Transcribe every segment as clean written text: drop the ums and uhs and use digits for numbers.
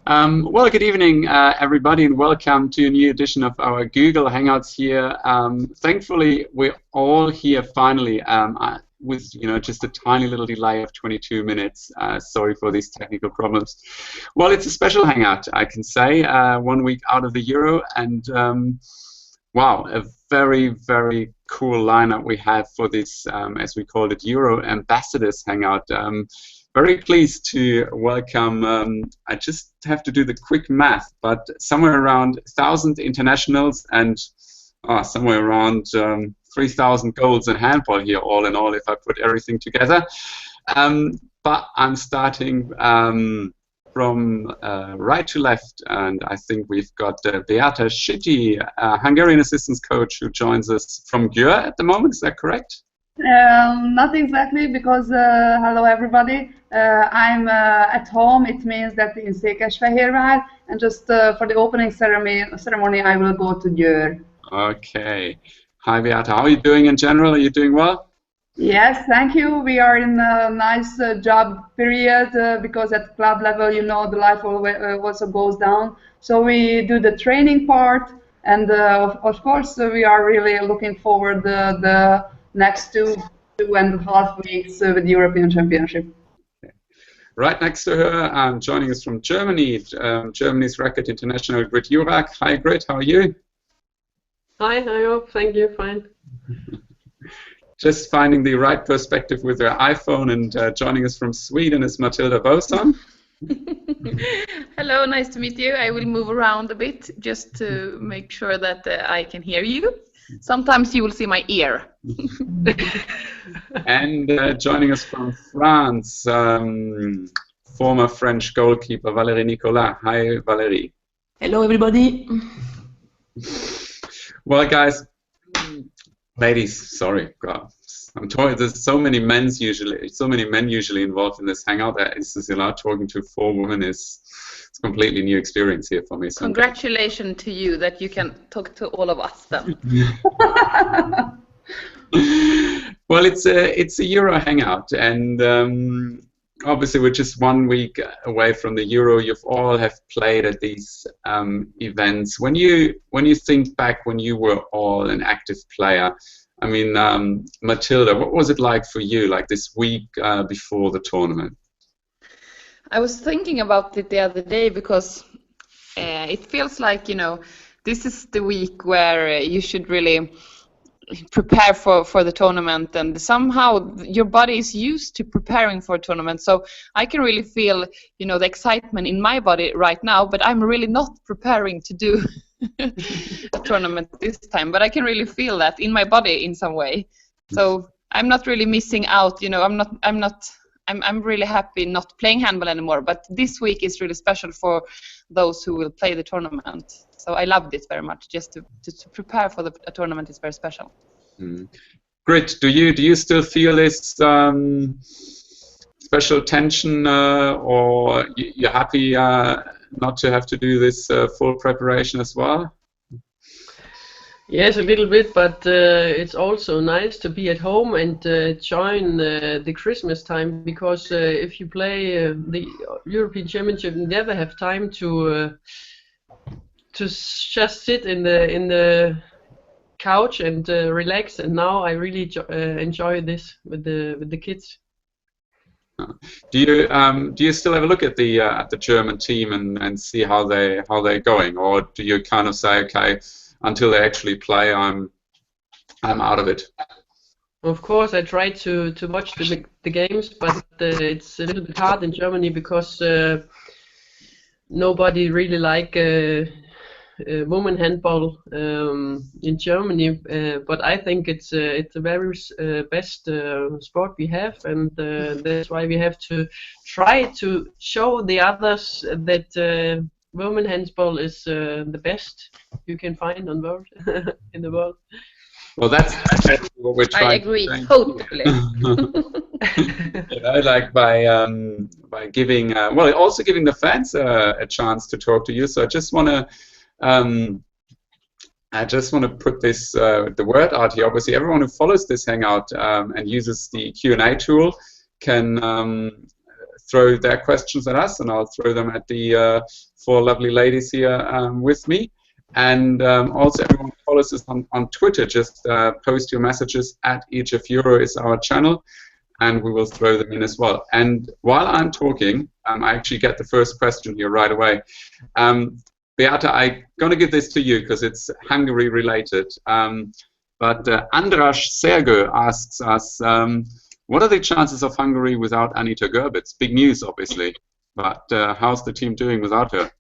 Well, good evening, everybody, and welcome to a new edition of our Google Hangouts here. Thankfully, we're all here finally with just a tiny little delay of 22 minutes. Sorry for these technical problems. Well, it's a special Hangout, I can say, 1 week out of the Euro, and wow, a very, very cool lineup we have for this, as we called it, Euro Ambassadors Hangout. Very pleased to welcome, I just have to do the quick math, but somewhere around 1,000 internationals and somewhere around 3,000 goals in handball here, all in all, if I put everything together. But I'm starting from right to left, and I think we've got Beata, Siti, Hungarian assistance coach, who joins us from Jurack at the moment. Is that correct? Not exactly, because hello everybody. I'm at home. It means that in Székesfehérvár, and just for the opening ceremony, I will go to Jurack. Okay. Hi Beata, how are you doing in general? Are you doing well? Yes, thank you. We are in a nice job period because at club level, the life also goes down. So we do the training part, and of course we are really looking forward the next 2.5 weeks with the European Championship. Okay. Right next to her, joining us from Germany, Germany's racket international Grit Jurack. Hi Grit, how are you? Hi, thank you, fine. Just finding the right perspective with her iPhone, and joining us from Sweden is Matilda Boson. Hello, nice to meet you. I will move around a bit just to make sure that I can hear you. Sometimes you will see my ear. And joining us from France, former French goalkeeper Valerie Nicolas. Hi, Valerie. Hello, everybody. Well, guys, ladies, sorry, God, I'm talking. There's so many men usually involved in this hangout. That is, talking to 4 women is it's a completely new experience here for me. So congratulations to you that you can talk to all of us then. Well, it's a Euro hangout, and obviously we're just 1 week away from the Euro. You've all have played at these events. When you think back when you were all an active player, I mean, Matilda, what was it like for you, like this week before the tournament? I was thinking about it the other day because it feels like, this is the week where you should really prepare for the tournament, and somehow your body is used to preparing for a tournament, so I can really feel the excitement in my body right now, but I'm really not preparing to do a tournament this time, but I can really feel that in my body in some way, so I'm not really missing out. I'm really happy not playing handball anymore, but this week is really special for those who will play the tournament. So I loved it very much. Just to prepare for the tournament is very special. Grit, do you still feel this special tension, or you're happy not to have to do this full preparation as well? Yes, a little bit, but it's also nice to be at home and join the Christmas time, because if you play the European Championship, you never have time to just sit in the couch and relax. And now I really enjoy this with the kids. Do you still have a look at the German team and see how they're going, or do you kind of say, okay, until they actually play, I'm out of it? Of course, I try to watch the games, but it's a little bit hard in Germany because nobody really like women handball in Germany. But I think it's the very best sport we have, and that's why we have to try to show the others that women handball is the best you can find on world in the world. Well, that's what we're trying. I agree totally. Like by giving, well, also giving the fans a chance to talk to you. So I just want to put this the word out here. Obviously, everyone who follows this hangout and uses the Q&A tool can throw their questions at us, and I'll throw them at the 4 lovely ladies here with me. And also, everyone follows us on Twitter. Just post your messages at EHF EURO is our channel, and we will throw them in as well. And while I'm talking, I actually get the first question here right away. Beata, I'm going to give this to you because it's Hungary related. But Andras Sergő asks us, what are the chances of Hungary without Anita Gerbitz? Big news, obviously. But how's the team doing without her?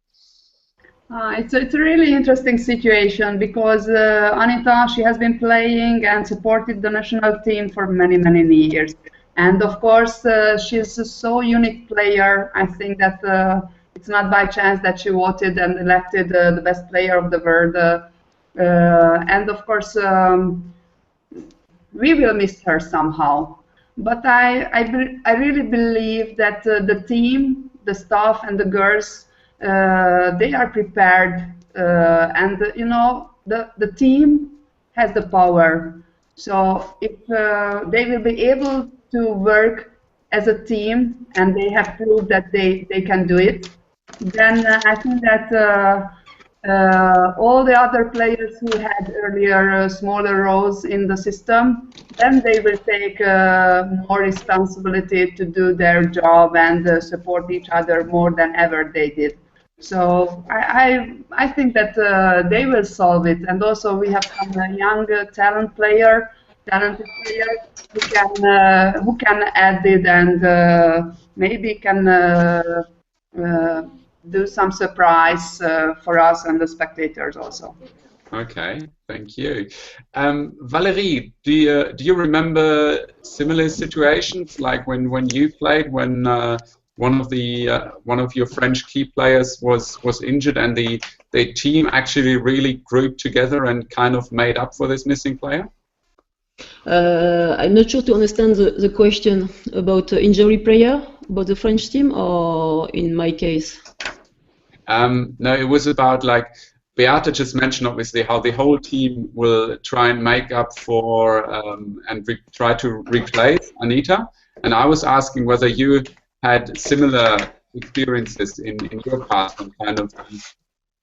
It's a really interesting situation because Anita, she has been playing and supported the national team for many, many years. And of course, she's a so unique player. I think that it's not by chance that she voted and elected the best player of the world. And of course, we will miss her somehow. But I really believe that the team, the staff, and the girls, they are prepared, and you know, the team has the power. So if they will be able to work as a team, and they have proved that they can do it, then I think that all the other players who had earlier smaller roles in the system, then they will take more responsibility to do their job and support each other more than ever they did. So I think that they will solve it. And also we have some young talented player who can add it and maybe can do some surprise for us and the spectators also. Okay, thank you. Valerie, do you remember similar situations like when you played, when one of your French key players was injured and the team actually really grouped together and kind of made up for this missing player? I'm not sure to understand the question about injury player, about the French team, or in my case? No, it was about, like, Beata just mentioned obviously how the whole team will try and make up for and try to replace Anita, and I was asking whether you had similar experiences in your past, and kind of,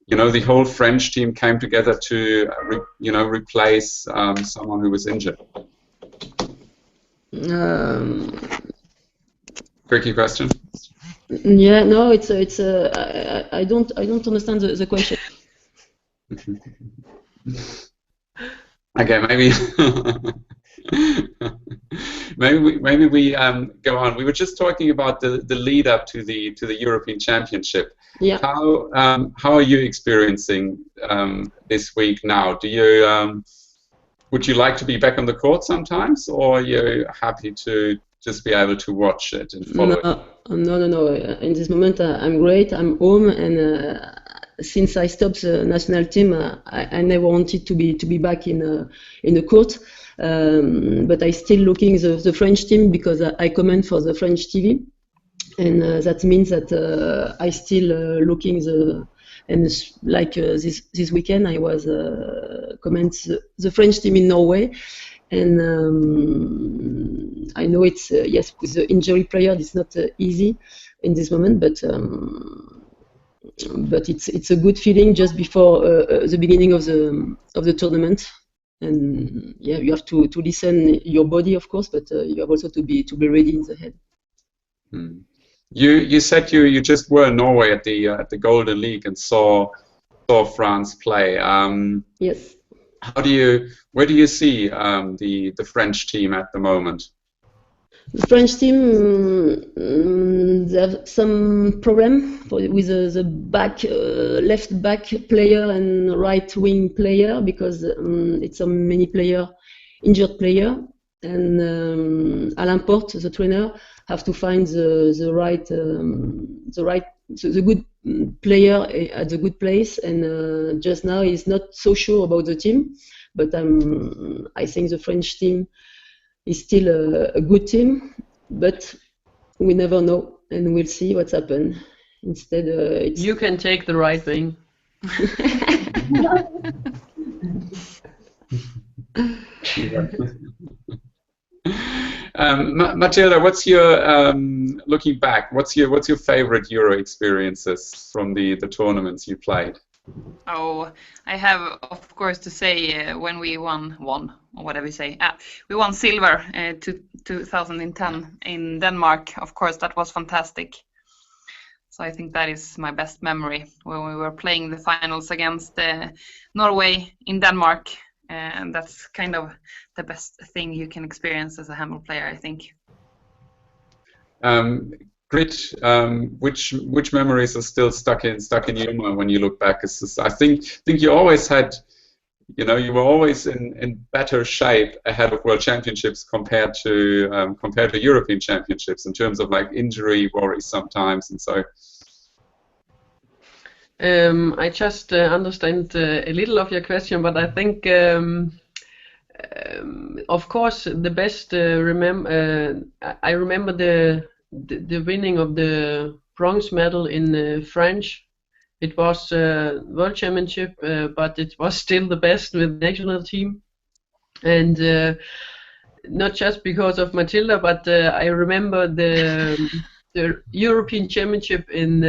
you know, the whole French team came together to replace someone who was injured. Tricky question. Yeah, no, I don't understand the question. Okay, maybe maybe we go on. We were just talking about the lead up to the European Championship. Yeah. How are you experiencing this week now? Do you would you like to be back on the court sometimes, or are you happy to just be able to watch it and follow it? No. In this moment, I'm great. I'm home, and since I stopped the national team, I never wanted to be back in the court. But I still looking the French team because I comment for the French TV, and that means that I still looking this weekend I was comment the French team in Norway, and I know it's yes, with the injury player it's not easy in this moment, but it's a good feeling just before the beginning of the tournament. And yeah, you have to listen your body, of course, but you have also to be ready in the head. You said you just were in Norway at the Golden League and saw France play. Yes. Where do you see the French team at the moment? The French team, they have some problem with the left back player and right wing player, because it's a many injured player, and Alain Porte, the trainer, have to find the good player at the good place, and just now he's not so sure about the team, but I think the French team is still a good team, but we never know, and we'll see what's happened. Instead, you can take the right wing. Matilda, what's your looking back? What's your favorite Euro experiences from the tournaments you played? Oh, I have, of course, to say when we won, or whatever you say. We won silver 2010 in Denmark. Of course, that was fantastic. So I think that is my best memory when we were playing the finals against Norway in Denmark. And that's kind of the best thing you can experience as a handball player, I think. Great. Which memories are still stuck in your mind when you look back? I think you always had, you were always in better shape ahead of World Championships compared to European Championships in terms of like injury worries sometimes and so. I just understand a little of your question, but I think, of course, the best I remember the winning of the bronze medal in French. It was World Championship, but it was still the best with the national team, and not just because of Matilda, but I remember the European Championship in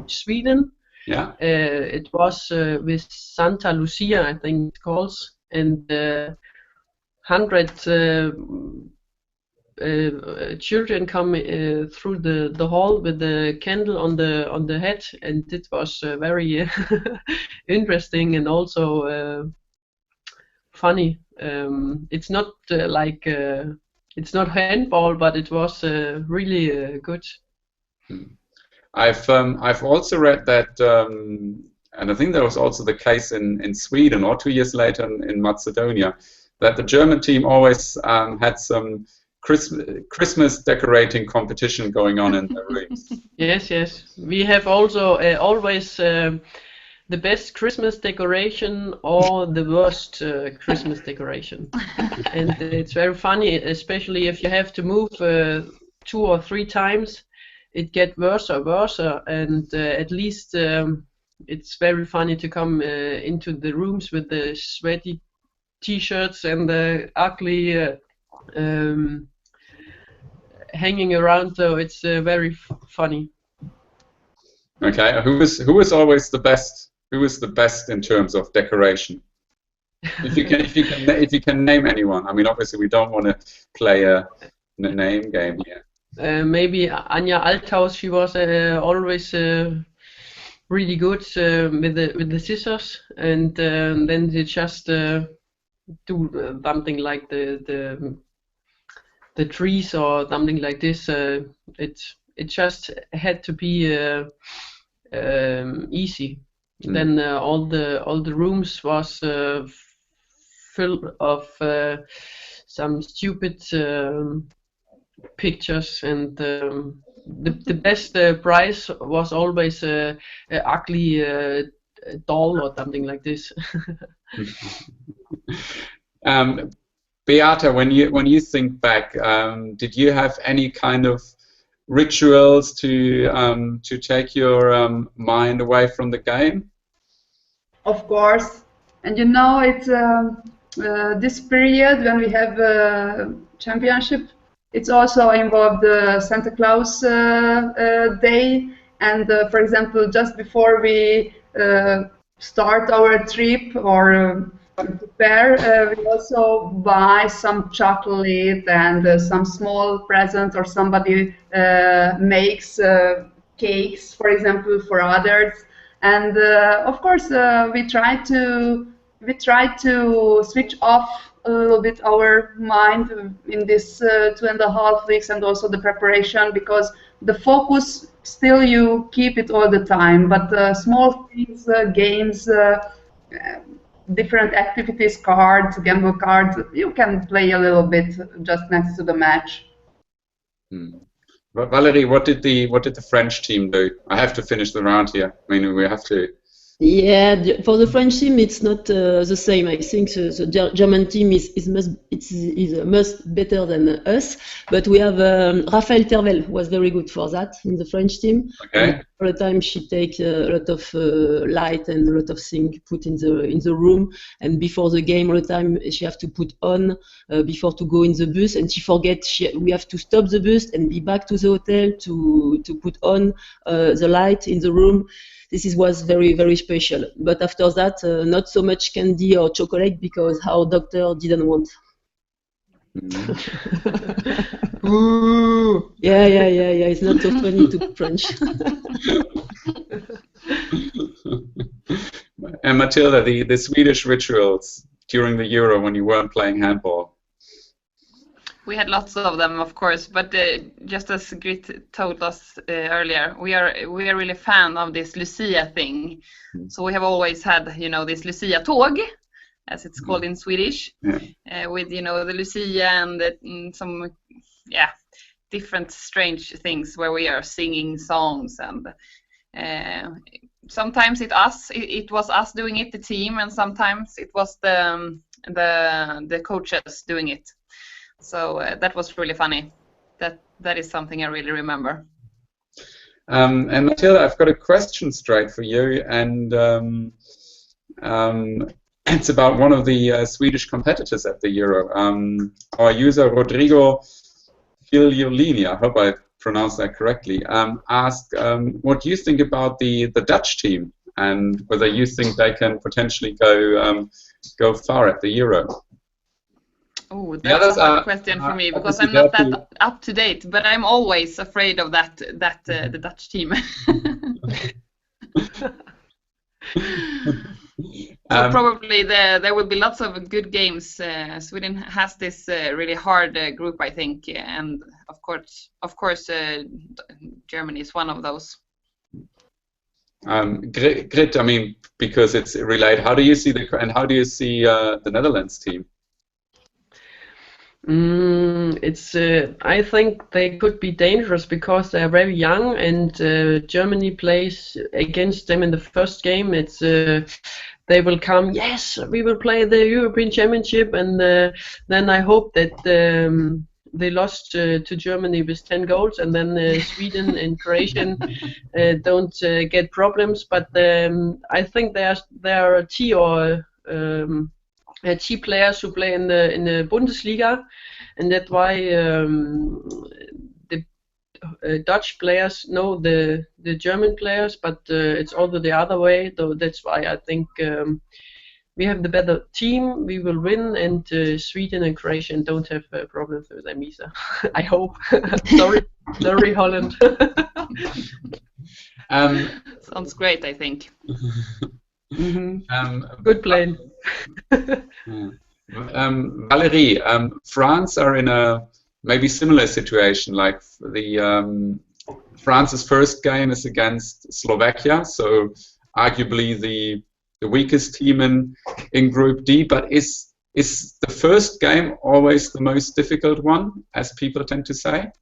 Sweden. Yeah. It was with Santa Lucia, I think it calls, and 100 children come through the hall with the candle on the head, and it was very interesting and also funny. It's not it's not handball, but it was really good. I've also read that, and I think that was also the case in Sweden, or 2 years later in Macedonia, that the German team always had some Christmas decorating competition going on in the rooms. Yes. We have also always the best Christmas decoration or the worst Christmas decoration. And it's very funny, especially if you have to move 2 or 3 times. It gets worse or worse, and at least it's very funny to come into the rooms with the sweaty t-shirts and the ugly hanging around, so it's very funny. Okay, who was always the best? Who was the best in terms of decoration? If you can name anyone. I mean, obviously we don't want to play a name game here. Maybe Anja Althaus. She was always really good with the scissors, and then they just do something like the trees or something like this. It just had to be easy. Then all the rooms was filled of some stupid pictures, and the best prize was always a ugly doll or something like this. Beata, when you think back, did you have any kind of rituals to take your mind away from the game? Of course, and it's this period when we have championship. It's also involved Santa Claus Day, and for example, just before we start our trip or prepare, we also buy some chocolate and some small present, or somebody makes cakes, for example, for others. And of course, we try to switch off a little bit our mind in this 2.5 weeks, and also the preparation, because the focus still you keep it all the time, but small things, games, different activities, cards, gamble cards, you can play a little bit just next to the match. Valerie, what did the French team do? I have to finish the round here. I mean, we have to. Yeah, for the French team, it's not the same. I think the German team is much better than us. But we have Raphaël Tervel was very good for that in the French team. Okay. all the time she takes a lot of light and a lot of things put in the room, and before the game all the time she have to put on before to go in the bus, and she forgets we have to stop the bus and be back to the hotel to put on the light in the room. This was very, very special. But after that, not so much candy or chocolate because our doctor didn't want. Ooh. Yeah. It's not so funny to French. And Matilda, the Swedish rituals during the Euro when you weren't playing handball. We had lots of them, of course, but just as Grit told us earlier, we are really fan of this Lucia thing. So we have always had, you know, this Lucia tåg, as it's called in Swedish, with, you know, the Lucia and some, different strange things where we are singing songs, and sometimes it was us doing it, the team, and sometimes it was the coaches doing it. So that was really funny. That is something I really remember. And Matilda, I've got a question straight for you, and it's about one of the Swedish competitors at the Euro. Our user Rodrigo Figliolini, I hope I pronounced that correctly, asked what you think about the Dutch team and whether you think they can potentially go far at the Euro. Oh, that's a hard question for me because I'm not that up to date, but I'm always afraid of the Dutch team. So probably there will be lots of good games. Sweden has this really hard group, I think, and of course, Germany is one of those. Grit, I mean, because it's related. How do you see the Netherlands team? I think they could be dangerous because they are very young, and Germany plays against them in the first game. It's they will come. Yes, we will play the European Championship, and then I hope that they lost to Germany with 10 goals, and then Sweden and Croatia don't get problems. But I think there are T players who play in the Bundesliga, and that's why the Dutch players know the German players, but it's also the other way. So that's why I think we have the better team. We will win, and Sweden and Croatia don't have problems with them either. I hope. sorry, Holland. Sounds great, I think. Good plan. Valerie, France are in a maybe similar situation. Like France's first game is against Slovakia, so arguably the weakest team in Group D. But is the first game always the most difficult one, as people tend to say?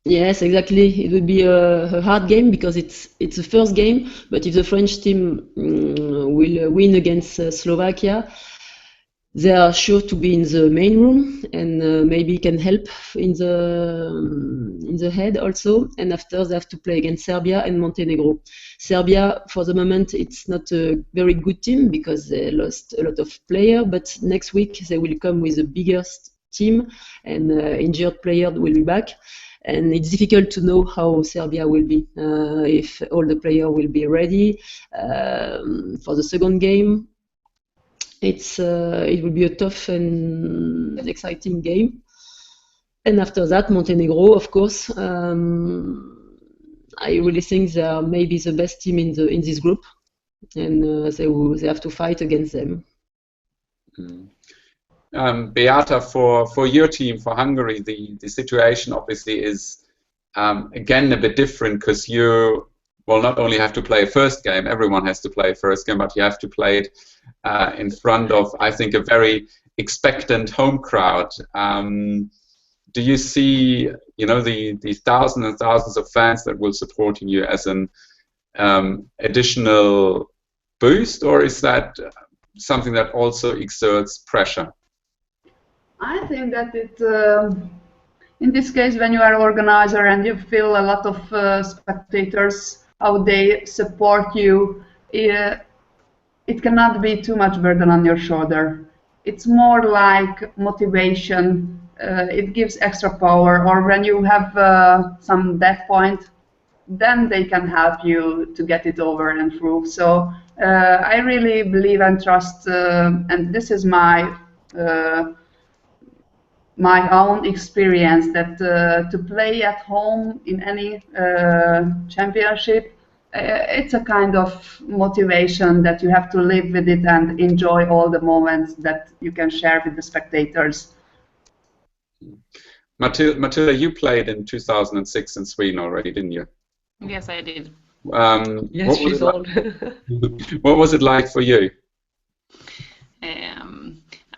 Yes, exactly. It would be a hard game because it's the first game. But if the French team will win against Slovakia, they are sure to be in the main room and maybe can help in the head also. And after they have to play against Serbia and Montenegro. Serbia, for the moment, it's not a very good team because they lost a lot of players. But next week they will come with the biggest team, and injured players will be back. And it's difficult to know how Serbia will be, if all the players will be ready for the second game. It will be a tough and exciting game. And after that, Montenegro, of course. I really think they are maybe the best team in this group, and they have to fight against them. Beata, for your team, for Hungary, the situation obviously is again a bit different because you will not only have to play a first game, everyone has to play a first game, but you have to play it in front of, I think, a very expectant home crowd. Do you see, these thousands and thousands of fans that will support you as an additional boost, or is that something that also exerts pressure? I think that in this case, when you are an organizer and you feel a lot of spectators how they support you. It cannot be too much burden on your shoulder. It's more like motivation. It gives extra power. Or when you have some death point, then they can help you to get it over and through. So I really believe and trust, and this is my own experience, that to play at home in any championship, it's a kind of motivation that you have to live with it and enjoy all the moments that you can share with the spectators. Matilda, you played in 2006 in Sweden already, didn't you? Yes, I did. Yes, she's old. What was it like for you?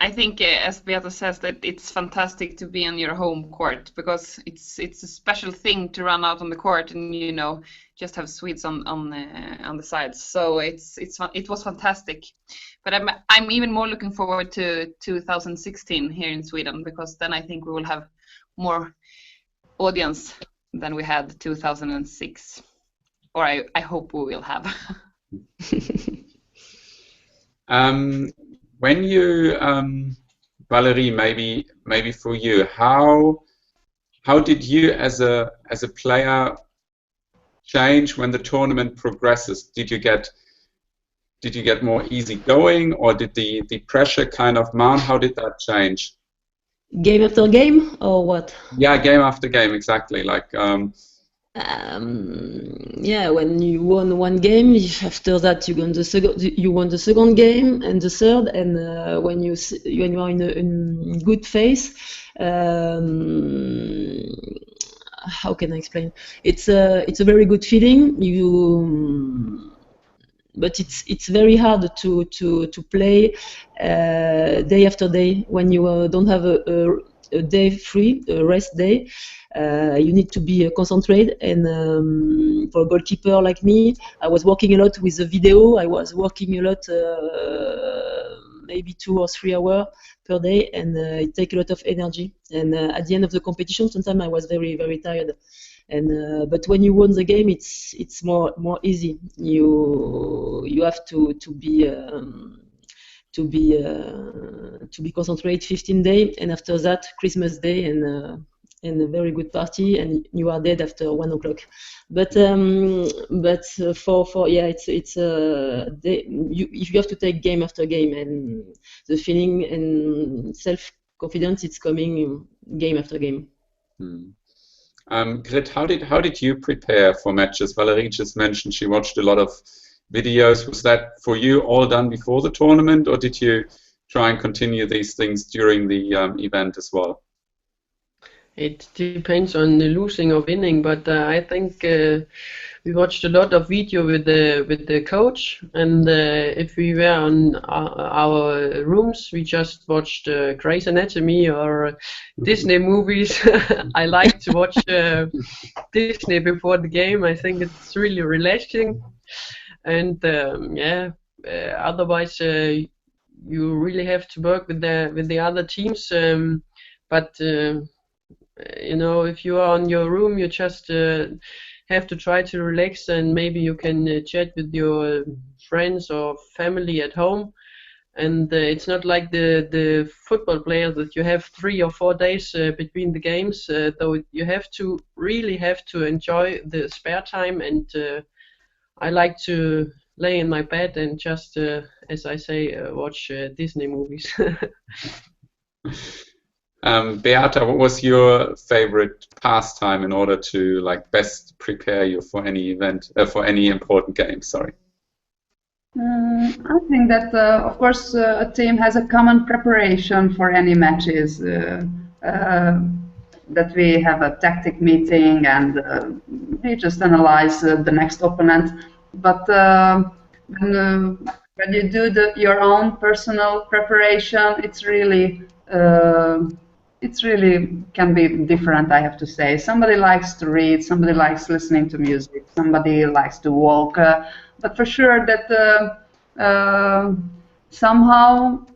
I think, as Beata says, that it's fantastic to be on your home court, because it's a special thing to run out on the court and, you know, just have Swedes on the sides. So it was fantastic. But I'm even more looking forward to 2016 here in Sweden, because then I think we will have more audience than we had 2006, or I hope we will have. When you, Valerie, maybe for you, how did you as a player change when the tournament progresses? Did you get more easy going, or did the pressure kind of mount? How did that change? Game after game, or what? Yeah, game after game, exactly. Like. Yeah, when you won one game, after that you won the second game and the third, and when you are in good phase, how can I explain? It's a very good feeling. But it's very hard to play day after day when you don't have a day free, a rest day. You need to be concentrated, and for a goalkeeper like me, I was working a lot with the video. I was working a lot, maybe 2 or 3 hours per day, and it takes a lot of energy. And at the end of the competition, sometimes I was very, very tired. And but when you won the game, it's more easy. You have to be concentrated 15 days, and after that Christmas Day and a very good party, and you are dead after 1 o'clock. But for yeah, it's if you have to take game after game, and the feeling and self-confidence, it's coming game after game. Grit, how did you prepare for matches? Valerie just mentioned she watched a lot of videos. Was that for you all done before the tournament, or did you try and continue these things during the event as well? It depends on the losing or winning, but I think we watched a lot of video with the coach, and if we were on our rooms, we just watched Grey's Anatomy or Disney movies. I like to watch Disney before the game. I think it's really relaxing, and yeah. Otherwise, you really have to work with the other teams, but. You know, if you are on your room, you just have to try to relax, and maybe you can chat with your friends or family at home. And it's not like the football players that you have 3 or 4 days between the games. Though you really have to enjoy the spare time. And I like to lay in my bed and just, as I say, watch Disney movies. Beata, what was your favorite pastime in order to best prepare you for any event, for any important game? Sorry. I think that, of course, a team has a common preparation for any matches. That we have a tactic meeting, and we just analyze the next opponent. But when you do your own personal preparation, it's really can be different, I have to say. Somebody likes to read, somebody likes listening to music, somebody likes to walk, but for sure that somehow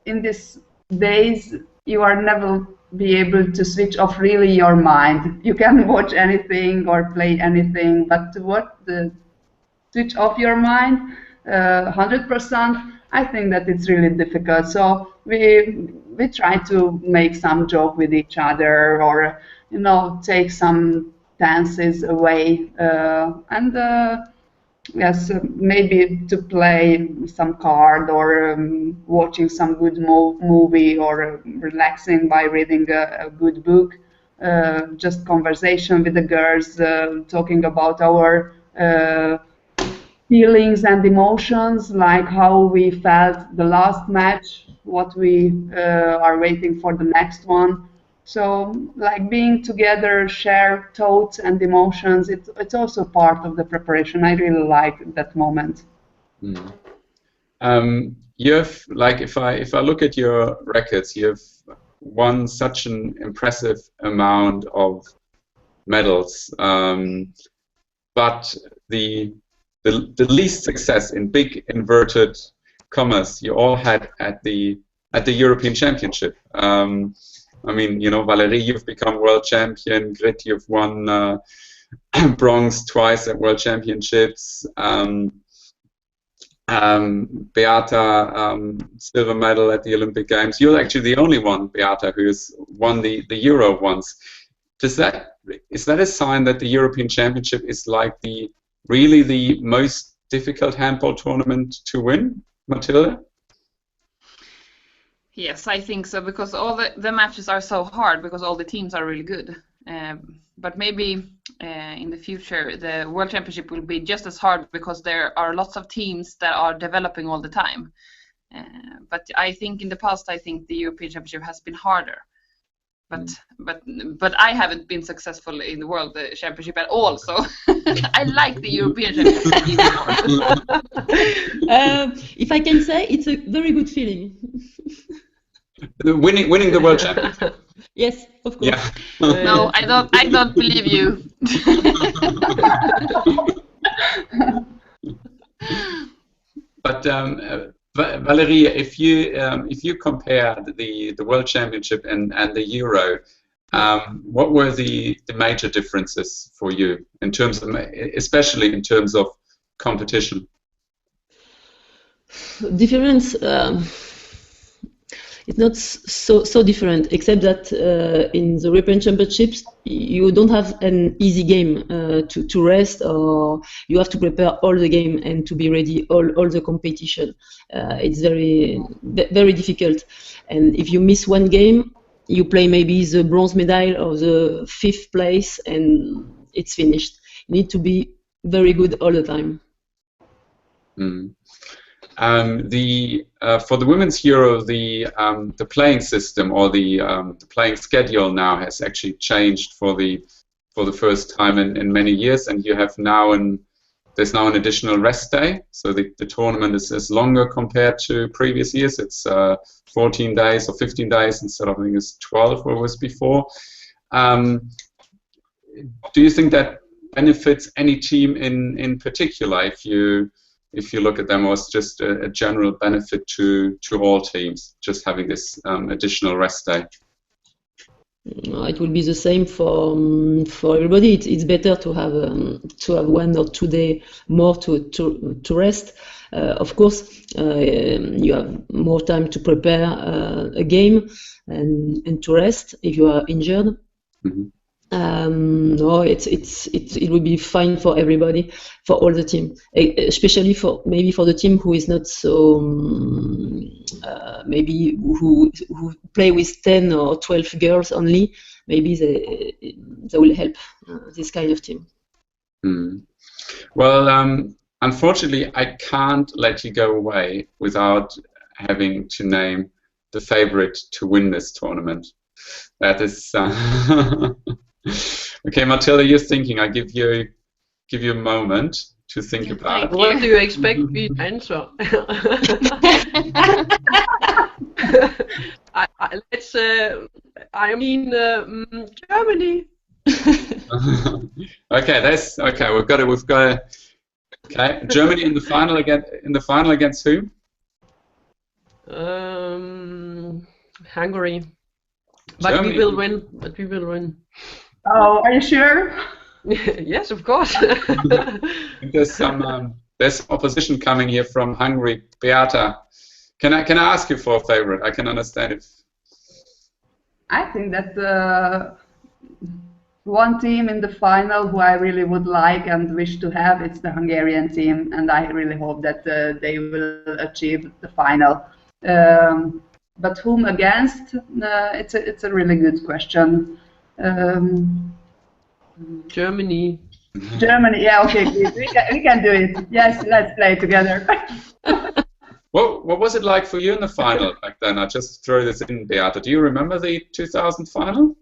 in these days you are never be able to switch off really your mind. You can watch anything or play anything, but switch off your mind 100%, I think that it's really difficult. So we try to make some joke with each other, or take some dances away, and yes, maybe to play some card, or watching some good movie, or relaxing by reading a good book. Just conversation with the girls, talking about our feelings and emotions, like how we felt the last match, what we are waiting for the next one. So, like, being together, share thoughts and emotions, it's also part of the preparation. I really like that moment. You have, like, if I look at your records, you have won such an impressive amount of medals, but the least success, in big inverted commas, you all had at the European Championship. I mean, Valerie, you've become world champion. Grit, you've won bronze twice at World Championships. Beata, silver medal at the Olympic Games. You're actually the only one, Beata, who has won the Euro once. Is that a sign that the European Championship is like really the most difficult handball tournament to win, Matilda? Yes, I think so, because all the matches are so hard, because all the teams are really good. But maybe in the future the World Championship will be just as hard, because there are lots of teams that are developing all the time. But I think in the past, I think the European Championship has been harder. But I haven't been successful in the World Championship at all, so I like the European Championship even more. If I can say, it's a very good feeling. Winning the World Championship. Yes, of course. Yeah. No, I don't believe you. But Valerie, if you compare the World Championship and the Euro, what were the major differences for you in terms of, especially in terms of competition? Difference. It's not so different, except that in the European Championships you don't have an easy game to rest, or you have to prepare all the game and to be ready all the competition. It's very difficult, and if you miss one game, you play maybe the bronze medal or the 5th place, and it's finished. You need to be very good all the time. For the Women's Euro, the playing system, or the playing schedule now has actually changed for the first time in many years, and you have there's now an additional rest day, so the tournament is longer compared to previous years. It's 14 days or 15 days instead of, I think it's 12 what it was before. Do you think that benefits any team in particular, if you look at them, or it's just a general benefit to all teams, just having this additional rest day? It will be the same for everybody. It's better to have 1 or 2 days more to rest. Of course, you have more time to prepare a game and to rest if you are injured. Mm-hmm. No, it will be fine for everybody, for all the team, especially maybe for the team who is not so maybe who play with 10 or 12 girls only. Maybe they will help this kind of team. Well, unfortunately, I can't let you go away without having to name the favorite to win this tournament. That is. Okay, Matilda, you're thinking. I give you a moment to think about. What do you expect me to answer? I mean, Germany. Okay. We've got it. Okay, Germany in the final against who? Hungary. But Germany. we will win. Oh, are you sure? Yes, of course. There's some opposition coming here from Hungary. Beata, can I ask you for a favorite? I can understand if. I think that one team in the final who I really would like and wish to have, it's the Hungarian team, and I really hope that they will achieve the final. But whom against? It's a really good question. Germany. Germany, yeah, okay, we can do it. Yes, let's play together. What was it like for you in the final back then? I just throw this in, Beata. Do you remember the 2000 final?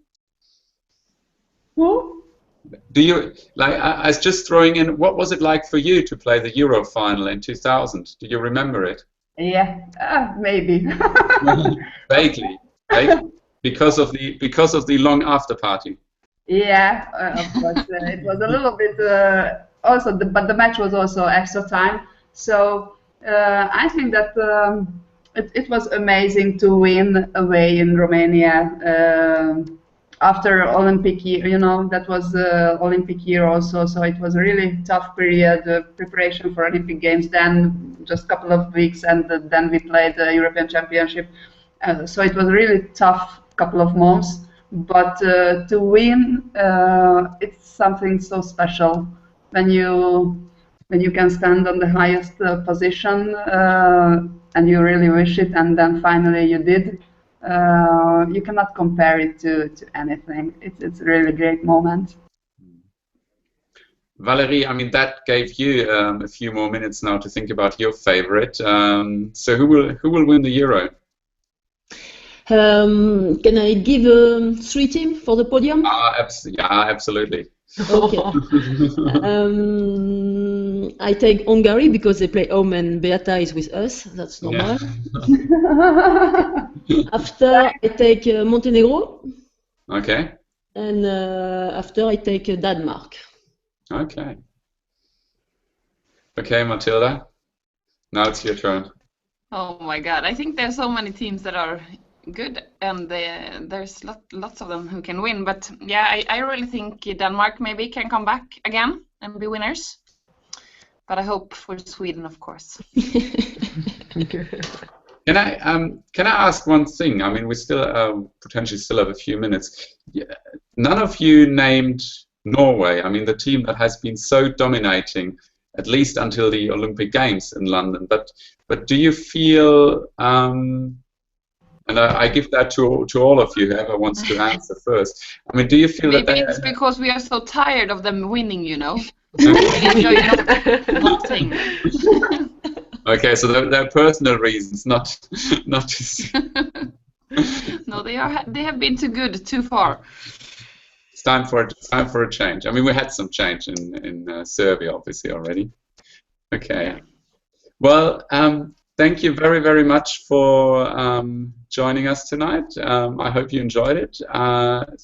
Who? Do you I was just throwing in. What was it like for you to play the Euro final in 2000? Do you remember it? Yeah, maybe. Vaguely, because of the long after party. Yeah, of course. It was a little bit also, but the match was also extra time. So I think that it was amazing to win away in Romania after Olympic year. You know, that was Olympic year also. So it was a really tough period, preparation for Olympic Games. Then just a couple of weeks, and then we played the European Championship. So it was a really tough couple of months. But to win, it's something so special when you can stand on the highest position and you really wish it, and then finally you did. You cannot compare it to anything. It's a really great moment. Valerie, I mean, that gave you a few more minutes now to think about your favorite. So who will win the Euro? Can I give 3 teams for the podium? Yeah, absolutely. Okay. I take Hungary because they play home and Beata is with us. That's normal. Yeah. After I take Montenegro. Okay. And after I take Denmark. Okay. Okay, Matilda. Now it's your turn. Oh my God! I think there's so many teams that are good, and there's lots of them who can win. But yeah, I really think Denmark maybe can come back again and be winners. But I hope for Sweden, of course. Can I ask one thing? I mean, we still potentially still have a few minutes. None of you named Norway. I mean, the team that has been so dominating, at least until the Olympic Games in London. But do you feel? And I give that to all of you, whoever wants to answer first. I mean, do you feel maybe that it's because we are so tired of them winning, you know? We enjoy nothing. Okay, so there are personal reasons, not to. No, they have been too good, too far. It's time for a change. I mean, we had some change in Serbia, obviously, already. Okay. Well, thank you very, very much for joining us tonight. I hope you enjoyed it.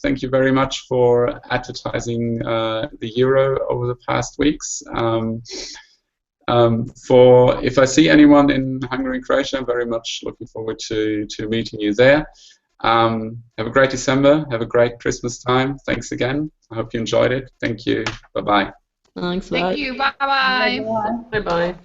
Thank you very much for advertising the Euro over the past weeks. If I see anyone in Hungary and Croatia, I'm very much looking forward to meeting you there. Have a great December. Have a great Christmas time. Thanks again. I hope you enjoyed it. Thank you. Bye-bye. Thanks. Thank you. Bye-bye. Bye-bye.